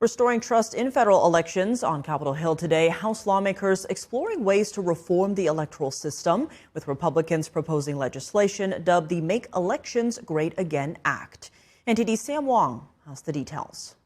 Restoring trust in federal elections. On Capitol Hill today, House lawmakers exploring ways to reform the electoral system, with Republicans proposing legislation dubbed the Make Elections Great Again Act. NTD's Sam Wong has the details.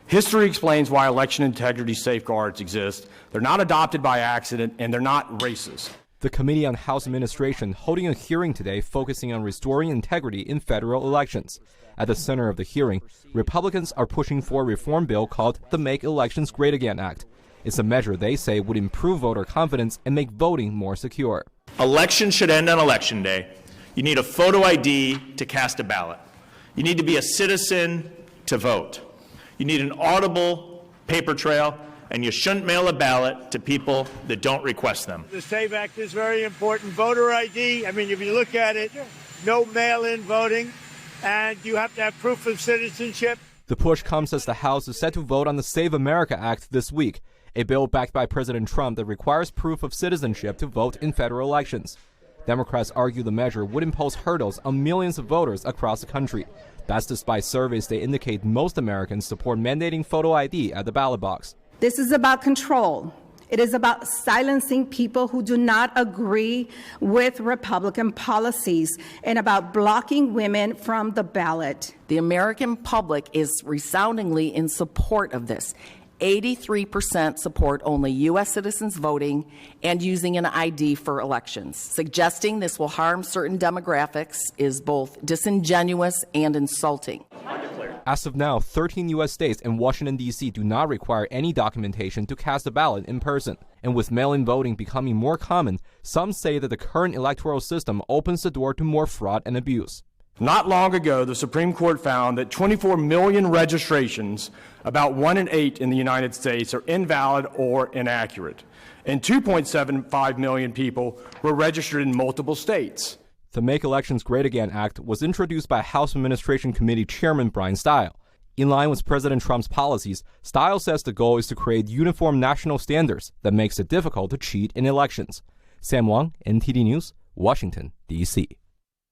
History explains why election integrity safeguards exist. They're not adopted by accident, and they're not racist. The Committee on House Administration holding a hearing today focusing on restoring integrity in federal elections. At the center of the hearing, Republicans are pushing for a reform bill called the Make Elections Great Again Act. It's a measure they say would improve voter confidence and make voting more secure. Elections should end on Election Day. You need a photo ID to cast a ballot. You need to be a citizen to vote. You need an audible paper trail, and you shouldn't mail a ballot to people that don't request them. The SAVE Act is very important. Voter ID, I mean, if you look at it, no mail-in voting, and you have to have proof of citizenship. The push comes as the House is set to vote on the Save America Act this week, a bill backed by President Trump that requires proof of citizenship to vote in federal elections. Democrats argue the measure would impose hurdles on millions of voters across the country. That's despite surveys that indicate most Americans support mandating photo ID at the ballot box. This is about control. It is about silencing people who do not agree with Republican policies and about blocking women from the ballot. The American public is resoundingly in support of this. 83% support only U.S. citizens voting and using an ID for elections. Suggesting this will harm certain demographics is both disingenuous and insulting. As of now, 13 U.S. states and Washington, D.C. do not require any documentation to cast a ballot in person. And with mail-in voting becoming more common, some say that the current electoral system opens the door to more fraud and abuse. Not long ago, the Supreme Court found that 24 million registrations, about 1 in 8 in the United States, are invalid or inaccurate. And 2.75 million people were registered in multiple states. The Make Elections Great Again Act was introduced by House Administration Committee Chairman Brian Stile. In line with President Trump's policies, Stile says the goal is to create uniform national standards that makes it difficult to cheat in elections. Sam Wong, NTD News, Washington, D.C.